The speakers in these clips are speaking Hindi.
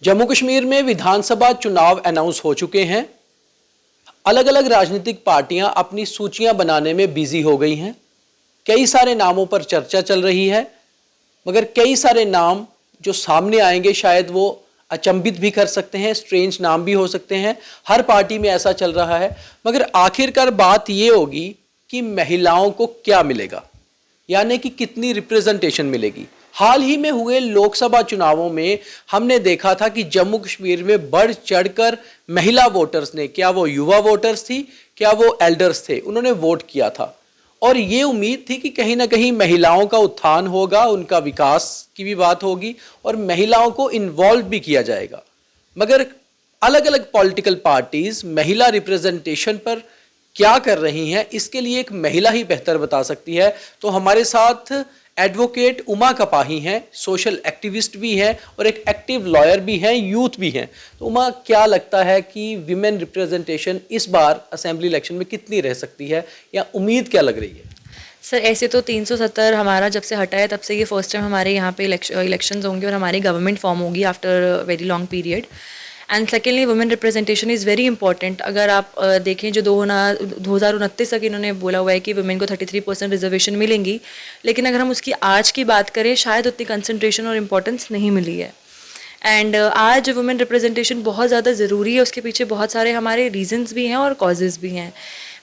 जम्मू कश्मीर में विधानसभा चुनाव अनाउंस हो चुके हैं। अलग अलग राजनीतिक पार्टियां अपनी सूचियां बनाने में बिजी हो गई हैं। कई सारे नामों पर चर्चा चल रही है, मगर कई सारे नाम जो सामने आएंगे शायद वो अचंभित भी कर सकते हैं, स्ट्रेंज नाम भी हो सकते हैं। हर पार्टी में ऐसा चल रहा है, मगर आखिरकार बात यह होगी कि महिलाओं को क्या मिलेगा, यानी कि कितनी रिप्रेजेंटेशन मिलेगी। हाल ही में हुए लोकसभा चुनावों में हमने देखा था कि जम्मू कश्मीर में बढ़ चढ़कर महिला वोटर्स ने, क्या वो युवा वोटर्स थी, क्या वो एल्डर्स थे, उन्होंने वोट किया था। और ये उम्मीद थी कि कहीं ना कहीं महिलाओं का उत्थान होगा, उनका विकास की भी बात होगी और महिलाओं को इन्वॉल्व भी किया जाएगा। मगर अलग अलग पॉलिटिकल पार्टीज महिला रिप्रेजेंटेशन पर क्या कर रही हैं, इसके लिए एक महिला ही बेहतर बता सकती है। तो हमारे साथ एडवोकेट उमा कपाही हैं, सोशल एक्टिविस्ट भी हैं और एक एक्टिव लॉयर भी हैं, यूथ भी हैं। तो उमा, क्या लगता है कि विमेन रिप्रेजेंटेशन इस बार असेंबली इलेक्शन में कितनी रह सकती है, या उम्मीद क्या लग रही है? सर, ऐसे तो 370 हमारा जब से हटा है तब से ये फर्स्ट टाइम हमारे यहाँ पे इलेक्शंस होंगे और हमारी गवर्नमेंट फॉर्म होगी after very long period. And secondly women representation is very important. अगर आप देखें, जो 2029 तक इन्होंने बोला हुआ है कि वुमेन को 33% रिजर्वेशन मिलेंगी, लेकिन अगर हम उसकी आज की बात करें शायद उतनी कंसंट्रेशन और इम्पोर्टेंस नहीं मिली है। एंड आज वुमेन रिप्रेजेंटेशन बहुत ज़्यादा ज़रूरी है। उसके पीछे बहुत सारे हमारे रीजंस भी हैं और कॉजेज़ भी हैं।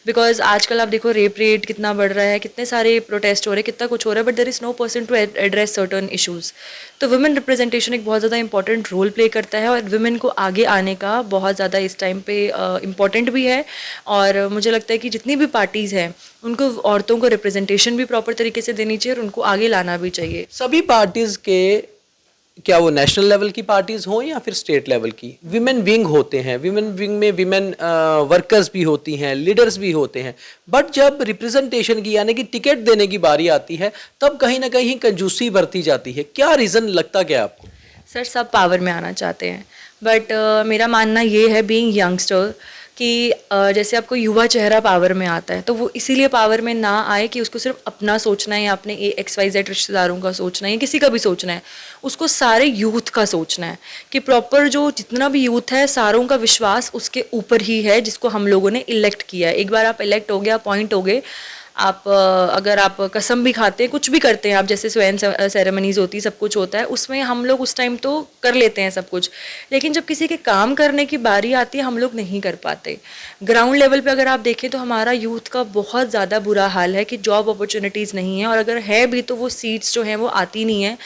बिकॉज आजकल आप देखो रेप रेट कितना बढ़ रहा है, कितने सारे प्रोटेस्ट हो रहे हैं, कितना कुछ हो रहा है, but there is no person to address certain issues. तो वुमेन रिप्रेजेंटेशन एक बहुत ज़्यादा इंपॉर्टेंट रोल प्ले करता है और वुमेन को आगे आने का बहुत ज़्यादा इस टाइम पे इम्पॉर्टेंट भी है। और मुझे लगता है कि जितनी भी पार्टीज़ हैं उनको औरतों को रिप्रेजेंटेशन भी प्रॉपर तरीके से देनी चाहिए और उनको आगे लाना भी चाहिए। सभी पार्टीज के, क्या वो नेशनल लेवल की पार्टीज हों या फिर स्टेट लेवल की, विमेन विंग होते हैं। विमेन विंग में विमेन वर्कर्स भी होती हैं, लीडर्स भी होते हैं। बट जब रिप्रेजेंटेशन की, यानी कि टिकट देने की बारी आती है, तब कहीं ना कहीं कंजूसी बरती जाती है। क्या रीज़न लगता क्या आपको? सर, सब पावर में आना चाहते हैं, बट मेरा मानना ये है बीइंग यंगस्टर कि जैसे आपको युवा चेहरा पावर में आता है तो वो इसीलिए पावर में ना आए कि उसको सिर्फ अपना सोचना है या अपने XYZ रिश्तेदारों का सोचना है या किसी का भी सोचना है। उसको सारे यूथ का सोचना है कि प्रॉपर जो जितना भी यूथ है सारों का विश्वास उसके ऊपर ही है, जिसको हम लोगों ने इलेक्ट किया है। एक बार आप इलेक्ट हो गए, अपॉइंट हो गए, आप अगर आप कसम भी खाते हैं, कुछ भी करते हैं आप, जैसे स्वयं सेरेमनीज होती है, सब कुछ होता है, उसमें हम लोग उस टाइम तो कर लेते हैं सब कुछ, लेकिन जब किसी के काम करने की बारी आती है हम लोग नहीं कर पाते। ग्राउंड लेवल पे अगर आप देखें तो हमारा यूथ का बहुत ज़्यादा बुरा हाल है कि जॉब अपॉर्चुनिटीज़ नहीं है, और अगर है भी तो वो सीट्स जो हैं वो आती नहीं है।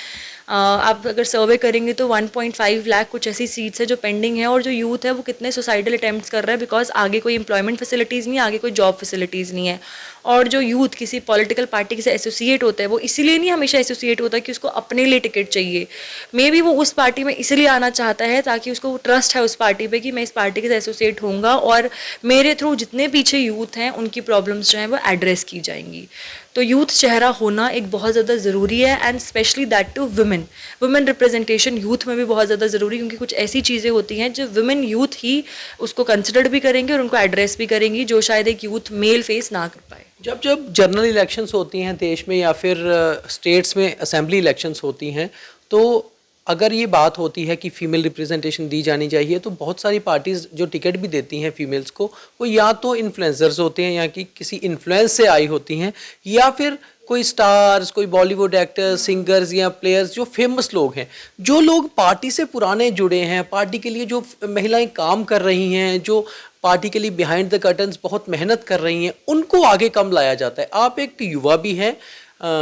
आप अगर सर्वे करेंगे तो 1.5 लाख कुछ ऐसी सीट्स है जो पेंडिंग है, और जो यूथ है वो कितने सुसाइडल अटैम्प्ट्स कर रहा है बिकॉज आगे कोई एम्प्लॉयमेंट फैसिलिटीज़ नहीं है, आगे कोई जॉब फैसिलिटीज़ नहीं है। और जो यूथ किसी पॉलिटिकल पार्टी से एसोसिएट होता है वो इसीलिए नहीं हमेशा एसोसिएट होता कि उसको अपने लिए टिकट चाहिए। मे बी वो उस पार्टी में इसलिए आना चाहता है ताकि उसको ट्रस्ट है उस पार्टी पे कि मैं इस पार्टी के एसोसिएट होऊंगा और मेरे थ्रू जितने पीछे यूथ हैं उनकी प्रॉब्लम्स जो हैं वो एड्रेस की जाएंगी। तो यूथ चेहरा होना एक बहुत ज़्यादा ज़रूरी है, and specially that to women. Women representation youth में भी बहुत ज़्यादा ज़रूरी, क्योंकि कुछ ऐसी चीज़ें होती हैं जो वुमेन यूथ ही उसको कंसिडर्ड भी करेंगे और उनको एड्रेस भी करेंगी, जो शायद एक यूथ मेल फेस ना कर पाए। जब जब जनरल इलेक्शंस होती हैं देश में, या फिर स्टेट्स में असेंबली इलेक्शंस होती हैं, तो अगर ये बात होती है कि फीमेल रिप्रेजेंटेशन दी जानी चाहिए, तो बहुत सारी पार्टीज़ जो टिकट भी देती हैं फीमेल्स को, वो या तो इन्फ्लुएंसर्स होते हैं, या कि किसी इन्फ्लुएंस से आई होती हैं, या फिर कोई स्टार्स, कोई बॉलीवुड एक्टर्स, सिंगर्स या प्लेयर्स जो फेमस लोग हैं, जो लोग पार्टी से पुराने जुड़े हैं, पार्टी के लिए जो महिलाएं काम कर रही हैं, जो पार्टी के लिए बिहाइंड द कर्टन्स बहुत मेहनत कर रही हैं, उनको आगे कम लाया जाता है। आप एक युवा भी हैं,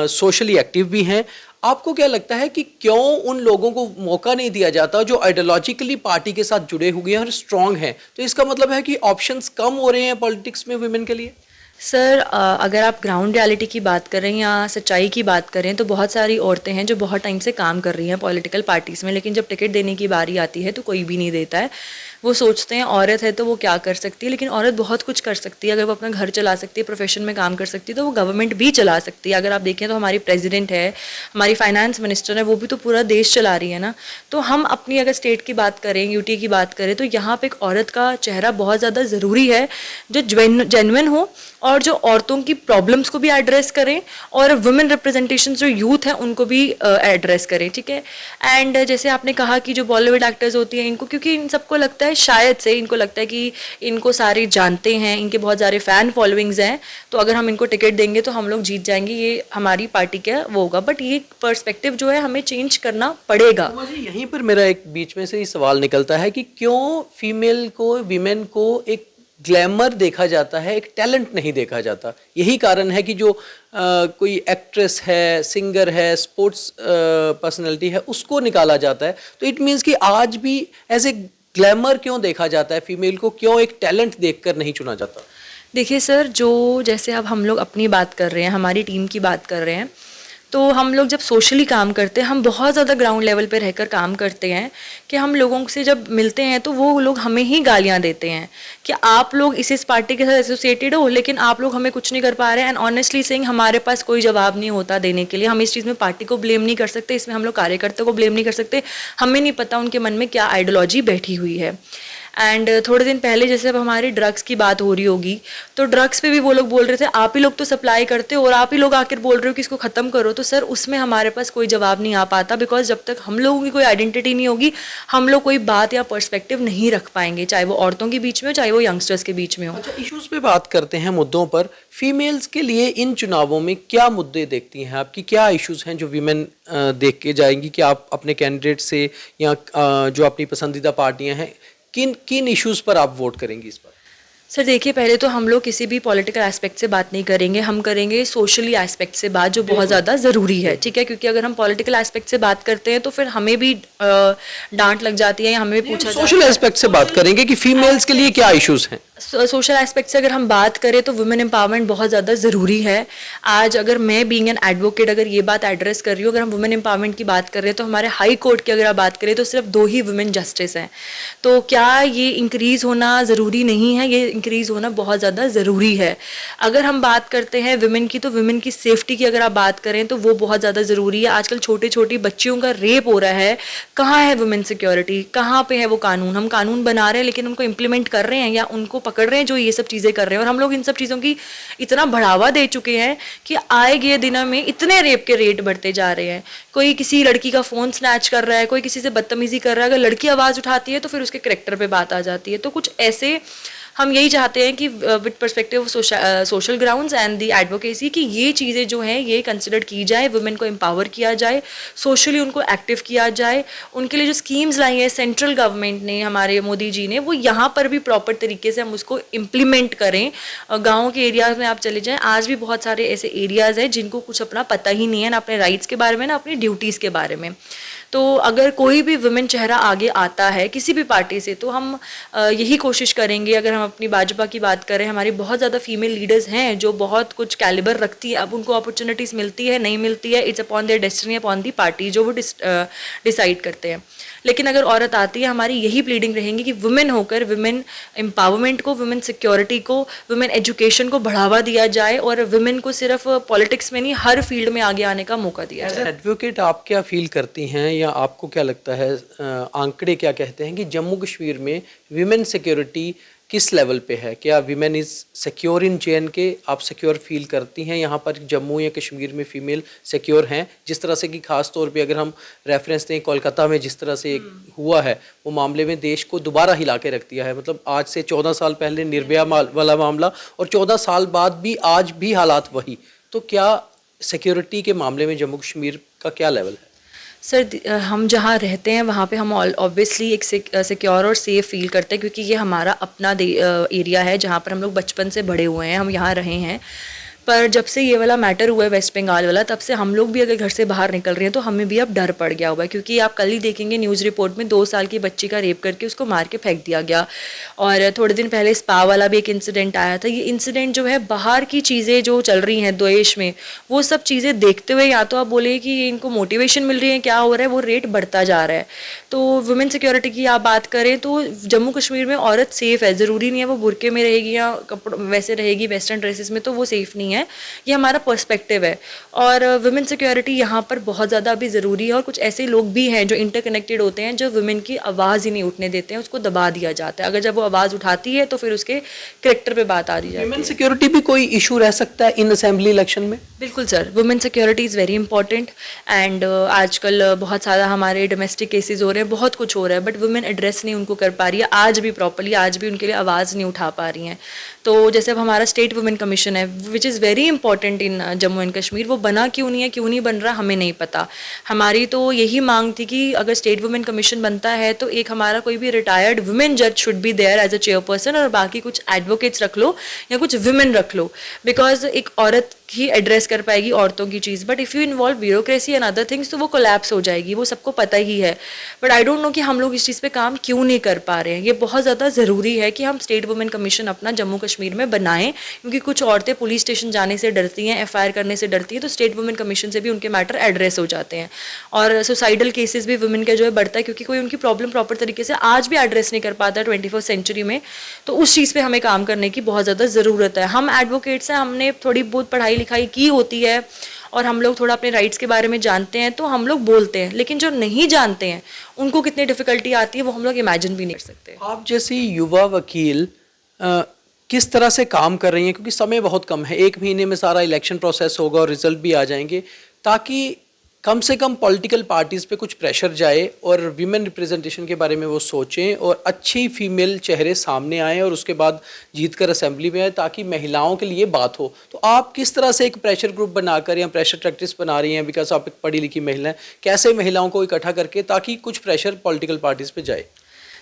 सोशली एक्टिव भी हैं, आपको क्या लगता है कि क्यों उन लोगों को मौका नहीं दिया जाता जो आइडियोलॉजिकली पार्टी के साथ जुड़े हुए हैं और स्ट्रांग हैं? तो इसका मतलब है कि ऑप्शंस कम हो रहे हैं पॉलिटिक्स में वुमेन के लिए। सर, अगर आप ग्राउंड रियलिटी की बात करें या सच्चाई की बात करें तो बहुत सारी औरतें हैं जो बहुत टाइम से काम कर रही हैं पॉलिटिकल पार्टीज़ में, लेकिन जब टिकट देने की बारी आती है तो कोई भी नहीं देता है। वो सोचते हैं औरत है तो वो क्या कर सकती है, लेकिन औरत बहुत कुछ कर सकती है। अगर वो अपना घर चला सकती है, प्रोफेशन में काम कर सकती है, तो वो गवर्नमेंट भी चला सकती है। अगर आप देखें तो हमारी प्रेसिडेंट है, हमारी फाइनेंस मिनिस्टर है, वो भी तो पूरा देश चला रही है ना। तो हम अपनी अगर स्टेट की बात करें, यूटी की बात करें, तो यहाँ पे एक औरत का चेहरा बहुत ज़्यादा ज़रूरी है जो जेन्युइन हो और जो औरतों की प्रॉब्लम्स को भी एड्रेस करें और वुमेन रिप्रेजेंटेशन जो यूथ है उनको भी एड्रेस करें, ठीक है। एंड जैसे आपने कहा कि जो बॉलीवुड एक्टर्स होती हैं इनको, क्योंकि इन सबको लगता है, शायद से इनको लगता है कि इनको सारे जानते हैं, इनके बहुत सारे फैन फॉलोइंग्स हैं, तो अगर हम इनको टिकट देंगे तो हम लोग जीत जाएंगे, ये हमारी पार्टी का वो होगा। बट ये पर्सपेक्टिव जो है हमें चेंज करना पड़ेगा। मुझे यहीं पर मेरा एक बीच में से ही सवाल निकलता है कि क्यों फीमेल को, विमेन को एक ग्लैमर देखा जाता है, एक टैलेंट नहीं देखा जाता। यही कारण है कि जो कोई एक्ट्रेस है, सिंगर है, स्पोर्ट्स पर्सनालिटी है, उसको निकाला जाता है। तो इट मीन्स कि आज भी एज ए ग्लैमर क्यों देखा जाता है, फीमेल को क्यों एक टैलेंट देखकर नहीं चुना जाता? देखिए सर, जो जैसे अब हम लोग अपनी बात कर रहे हैं, हमारी टीम की बात कर रहे हैं, तो हम लोग जब सोशली काम करते हैं, हम बहुत ज़्यादा ग्राउंड लेवल पे रहकर काम करते हैं कि हम लोगों से जब मिलते हैं तो वो लोग हमें ही गालियां देते हैं कि आप लोग इस पार्टी के साथ एसोसिएटेड हो, लेकिन आप लोग हमें कुछ नहीं कर पा रहे हैं। एंड ऑनेस्टली सेइंग, हमारे पास कोई जवाब नहीं होता देने के लिए। हम इस चीज़ में पार्टी को ब्लेम नहीं कर सकते, इसमें हम लोग कार्यकर्ता को ब्लेम नहीं कर सकते। हमें नहीं पता उनके मन में क्या आइडियोलॉजी बैठी हुई है। एंड थोड़े दिन पहले जैसे अब हमारी ड्रग्स की बात हो रही होगी, तो ड्रग्स पे भी वो लोग बोल रहे थे आप ही लोग तो सप्लाई करते हो और आप ही लोग आकर बोल रहे हो कि इसको ख़त्म करो। तो सर उसमें हमारे पास कोई जवाब नहीं आ पाता, बिकॉज जब तक हम लोगों की कोई आइडेंटिटी नहीं होगी, हम लोग कोई बात या पर्सपेक्टिव नहीं रख पाएंगे, चाहे वो औरतों के बीच में हो, चाहे वो यंगस्टर्स के बीच में हो। अच्छा, इश्यूज पे बात करते हैं, मुद्दों पर। फीमेल्स के लिए इन चुनावों में क्या मुद्दे देखती हैं आपकी? क्या इश्यूज हैं जो वीमेन देख के जाएंगी कि आप अपने कैंडिडेट से या जो अपनी पसंदीदा पार्टियां हैं, किन किन इश्यूज पर आप वोट करेंगी इस बार? सर देखिए, पहले तो हम लोग किसी भी पॉलिटिकल एस्पेक्ट से बात नहीं करेंगे, हम करेंगे सोशली एस्पेक्ट से बात, जो बहुत ज़्यादा ज़रूरी है, ठीक है। क्योंकि अगर हम पॉलिटिकल एस्पेक्ट से बात करते हैं तो फिर हमें भी डांट लग जाती है या हमें भी पूछा सोशल एस्पेक्ट से बात करेंगे कि फीमेल्स के लिए क्या इश्यूज हैं। सोशल एस्पेक्ट से अगर हम बात करें तो वुमेन एम्पावरमेंट बहुत ज़्यादा ज़रूरी है। आज अगर मैं बीइंग एन एडवोकेट अगर ये बात एड्रेस कर रही हूँ, अगर हम वुमेन एम्पावरमेंट की बात कर रहे हैं, तो हमारे हाई कोर्ट की अगर आप बात करें तो सिर्फ 2 ही वुमेन जस्टिस हैं। तो क्या ये इंक्रीज़ होना ज़रूरी नहीं है? ये इंक्रीज़ होना बहुत ज़्यादा ज़रूरी है। अगर हम बात करते हैं वुमेन की, तो वुमेन की सेफ्टी की अगर आप बात करें तो वो बहुत ज़्यादा ज़रूरी है। आजकल छोटी छोटी बच्चियों का रेप हो रहा है, कहाँ है वुमेन सिक्योरिटी? कहाँ पे है वो कानून? हम कानून बना रहे हैं लेकिन उनको इम्प्लीमेंट कर रहे हैं या उनको पकड़ रहे हैं जो ये सब चीज़ें कर रहे हैं? और हम लोग इन सब चीज़ों की इतना बढ़ावा दे चुके हैं कि आए गए दिनों में इतने रेप के रेट बढ़ते जा रहे हैं। कोई किसी लड़की का फ़ोन स्नैच कर रहा है, कोई किसी से बदतमीजी कर रहा है, अगर लड़की आवाज़ उठाती है तो फिर उसके करेक्टर पे बात आ जाती है। तो कुछ ऐसे हम यही चाहते हैं कि with perspective social grounds and the advocacy, कि ये चीज़ें जो हैं ये कंसिडर की जाए, वुमेन को एम्पावर किया जाए, सोशली उनको एक्टिव किया जाए। उनके लिए जो स्कीम्स लाई हैं सेंट्रल गवर्नमेंट ने, हमारे मोदी जी ने, वो यहाँ पर भी प्रॉपर तरीके से हम उसको इम्प्लीमेंट करें। गाँव के एरियाज़ में आप चले जाएँ, आज भी बहुत सारे ऐसे एरियाज़ हैं जिनको कुछ अपना पता ही नहीं है, ना अपने राइट्स के बारे में ना अपनी ड्यूटीज़ के बारे में। तो अगर कोई भी वुमेन चेहरा आगे आता है किसी भी पार्टी से, तो हम यही कोशिश करेंगे। अगर हम अपनी भाजपा की बात करें, हमारी बहुत ज़्यादा फीमेल लीडर्स हैं जो बहुत कुछ कैलिबर रखती है। अब उनको अपॉर्चुनिटीज़ मिलती है नहीं मिलती है, it's upon their destiny, upon the party, जो वो डिसाइड करते हैं। लेकिन अगर औरत आती है, हमारी यही प्लीडिंग रहेंगी कि वुमेन होकर वुमेन एम्पावरमेंट को, वुमेन सिक्योरिटी को, वुमेन एजुकेशन को बढ़ावा दिया जाए और वुमेन को सिर्फ पॉलिटिक्स में नहीं हर फील्ड में आगे आने का मौका दिया जाए। एडवोकेट, आप क्या फील करती हैं या आपको क्या लगता है, आंकड़े क्या कहते हैं कि जम्मू कश्मीर में विमेन सिक्योरिटी किस लेवल पे है? क्या women is secure in JNK? आप सिक्योर फील करती हैं यहाँ पर जम्मू या कश्मीर में फीमेल सिक्योर हैं? जिस तरह से कि खास तौर पे अगर हम रेफरेंस दें कोलकाता में जिस तरह से हुआ है, वो मामले में देश को दोबारा हिला के रख दिया है। मतलब आज से 14 साल पहले निर्भया वाला मामला और 14 साल बाद भी आज भी हालात वही। तो क्या सिक्योरिटी के मामले में जम्मू कश्मीर का क्या लेवल है? सर हम जहाँ रहते हैं वहाँ पे हम ऑब्वियसली एक सिक्योर और सेफ फील करते हैं, क्योंकि ये हमारा अपना एरिया है जहाँ पर हम लोग बचपन से बड़े हुए हैं, हम यहाँ रहे हैं। पर जब से ये वाला मैटर हुआ है वेस्ट बंगाल वाला, तब से हम लोग भी अगर घर से बाहर निकल रहे हैं तो हमें भी अब डर पड़ गया हुआ है। क्योंकि आप कल ही देखेंगे न्यूज़ रिपोर्ट में 2 साल की बच्ची का रेप करके उसको मार के फेंक दिया गया। और थोड़े दिन पहले स्पा वाला भी एक इंसिडेंट आया था। ये इंसिडेंट जो है, बाहर की चीज़ें जो चल रही हैं देश में, वो सब चीज़ें देखते हुए या तो आप बोले कि इनको मोटिवेशन मिल रही है, क्या हो रहा है, वो रेट बढ़ता जा रहा है। तो वुमेन सिक्योरिटी की आप बात करें तो जम्मू कश्मीर में औरत सेफ़ है। ज़रूरी नहीं है वो बुरके में रहेगी या कपड़ों वैसे रहेगी वेस्टर्न ड्रेसेस में, तो वो सेफ़ नहीं है। हैं, ये हमारा पर्सपेक्टिव है। और वुमेन सिक्योरिटी यहाँ पर बहुत ज़्यादा अभी ज़रूरी है। और कुछ ऐसे लोग भी हैं जो इंटरकनेक्टेड होते हैं, जो वुमेन की आवाज़ ही नहीं उठने देते हैं, उसको दबा दिया जाता है। अगर जब वो आवाज़ उठाती है तो फिर उसके करेक्टर पे बात आ रही जाती है। वुमेन सिक्योरिटी भी कोई इशू रह सकता है इन असेंबली इलेक्शन में? बिल्कुल sir, women security is very important. And आजकल बहुत सारा हमारे डोमेस्टिक केसेस हो रहे हैं, बहुत कुछ हो रहा है, बट वुमेन एड्रेस नहीं उनको कर पा रही है आज भी प्रॉपरली, आज भी उनके लिए आवाज़ नहीं उठा पा रही हैं। तो जैसे अब हमारा स्टेट वुमेन कमीशन है, which is very important in Jammu and Kashmir, वो बना क्यों नहीं है, क्यों नहीं बन रहा, हमें नहीं पता। हमारी तो यही मांग थी कि अगर स्टेट वुमेन कमीशन बनता है तो एक हमारा कोई भी रिटायर्ड वुमेन जज should be there as a chairperson, और बाकी कुछ एडवोकेट्स रख लो या कुछ वुमेन रख लो, बिकॉज एक औरत ही एड्रेस कर पाएगी औरतों की चीज़। But if you involve bureaucracy and other things तो वो कोलैप्स हो जाएगी, वो सबको पता ही है। बट आई डोंट नो कि हम लोग इस चीज़ पे काम क्यों नहीं कर पा रहे हैं। ये बहुत ज़्यादा ज़रूरी है कि हम स्टेट वुमेन कमीशन अपना जम्मू कश्मीर में बनाएं, क्योंकि कुछ औरतें पुलिस स्टेशन जाने से डरती हैं, FIR करने से डरती हैं, तो स्टेट वुमेन कमीशन से भी उनके मैटर एड्रेस हो जाते हैं। और सुसाइडल केसेस भी वुमेन का जो है बढ़ता है, क्योंकि कोई उनकी प्रॉब्लम प्रॉपर तरीके से आज भी एड्रेस नहीं कर पाता 21st सेंचुरी में। तो उस चीज़ पे हमें काम करने की बहुत ज़्यादा ज़रूरत है। हम एडवोकेट्स हैं, हमने थोड़ी बहुत पढ़ाई लिखाई की होती है और हम लोग थोड़ा अपने राइट्स के बारे में जानते हैं, तो हम लोग बोलते हैं, लेकिन जो नहीं जानते हैं उनको कितनी डिफिकल्टी आती है वो हम लोग इमेजिन भी नहीं कर सकते। आप जैसी युवा वकील किस तरह से काम कर रही हैं, क्योंकि समय बहुत कम है, 1 महीने में सारा इलेक्शन प्रोसेस होगा और रिजल्ट भी आ जाएंगे, ताकि कम से कम पॉलिटिकल पार्टीज़ पे कुछ प्रेशर जाए और वीमेन रिप्रेजेंटेशन के बारे में वो सोचें और अच्छी फीमेल चेहरे सामने आएँ और उसके बाद जीतकर असेंबली में आए, ताकि महिलाओं के लिए बात हो। तो आप किस तरह से एक प्रेशर ग्रुप बनाकर या प्रेशर प्रैक्टिस बना रही हैं, बिकॉज आप एक पढ़ी लिखी महिला हैं, कैसे महिलाओं को इकट्ठा करके ताकि कुछ प्रेशर पॉलिटिकल पार्टीज़ पे जाए?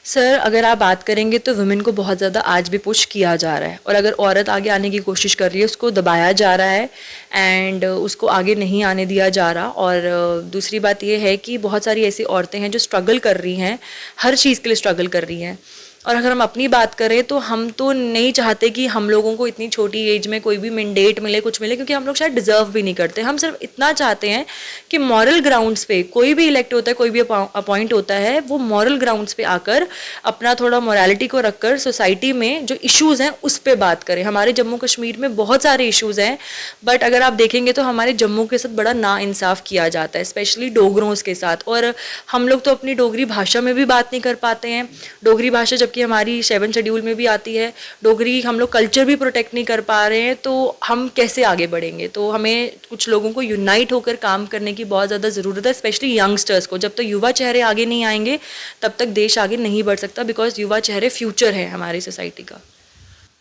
सर, अगर आप बात करेंगे तो वुमेन को बहुत ज़्यादा आज भी पुश किया जा रहा है, और अगर औरत आगे आने की कोशिश कर रही है उसको दबाया जा रहा है एंड उसको आगे नहीं आने दिया जा रहा। और दूसरी बात ये है कि बहुत सारी ऐसी औरतें हैं जो स्ट्रगल कर रही हैं, हर चीज़ के लिए स्ट्रगल कर रही हैं। और अगर हम अपनी बात करें तो हम तो नहीं चाहते कि हम लोगों को इतनी छोटी एज में कोई भी मैंडेट मिले, कुछ मिले, क्योंकि हम लोग शायद डिज़र्व भी नहीं करते। हम सिर्फ इतना चाहते हैं कि मॉरल ग्राउंड्स पे कोई भी इलेक्ट होता है, कोई भी अपॉइंट होता है, वो मॉरल ग्राउंड्स पे आकर अपना थोड़ा मॉरलिटी को रखकर सोसाइटी में जो इश्यूज़ हैं उस पर बात करें। हमारे जम्मू कश्मीर में बहुत सारे इश्यूज़ हैं, बट अगर आप देखेंगे तो हमारे जम्मू के साथ बड़ा नाइंसाफ़ किया जाता है, स्पेशली डोगरों के साथ। और हम लोग तो अपनी डोगरी भाषा में भी बात नहीं कर पाते हैं। डोगरी भाषा जबकि हमारी 7 शेड्यूल में भी आती है, डोगरी हम लोग कल्चर भी प्रोटेक्ट नहीं कर पा रहे हैं, तो हम कैसे आगे बढ़ेंगे? तो हमें कुछ लोगों को यूनाइट होकर काम करने की बहुत ज़्यादा ज़रूरत है, स्पेशली यंगस्टर्स को। जब तक युवा चेहरे आगे नहीं आएंगे तब तक देश आगे नहीं बढ़ सकता, बिकॉज युवा चेहरे फ्यूचर है हमारी सोसाइटी का।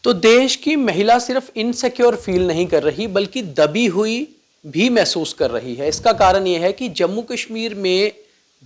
तो देश की महिला सिर्फ इनसिक्योर फील नहीं कर रही, बल्कि दबी हुई भी महसूस कर रही है। इसका कारण यह है कि जम्मू कश्मीर में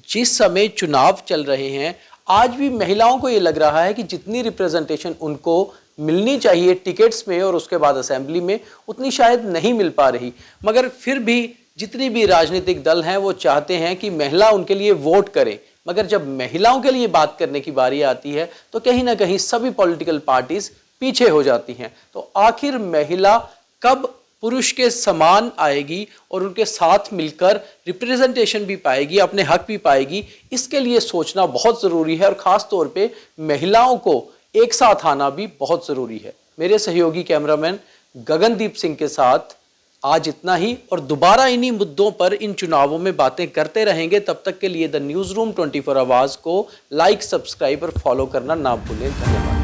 जिस समय चुनाव चल रहे हैं, आज भी महिलाओं को ये लग रहा है कि जितनी रिप्रेजेंटेशन उनको मिलनी चाहिए टिकट्स में और उसके बाद असेंबली में, उतनी शायद नहीं मिल पा रही। मगर फिर भी जितनी भी राजनीतिक दल हैं वो चाहते हैं कि महिला उनके लिए वोट करें। मगर जब महिलाओं के लिए बात करने की बारी आती है तो कहीं ना कहीं सभी पॉलिटिकल पार्टीज पीछे हो जाती हैं। तो आखिर महिला कब पुरुष के समान आएगी और उनके साथ मिलकर रिप्रेजेंटेशन भी पाएगी, अपने हक भी पाएगी, इसके लिए सोचना बहुत ज़रूरी है। और ख़ास तौर पे महिलाओं को एक साथ आना भी बहुत ज़रूरी है। मेरे सहयोगी कैमरामैन गगनदीप सिंह के साथ आज इतना ही, और दोबारा इन्हीं मुद्दों पर इन चुनावों में बातें करते रहेंगे। तब तक के लिए द न्यूज़ रूम 24 आवाज़ को लाइक, सब्सक्राइब और फॉलो करना ना भूलें। धन्यवाद।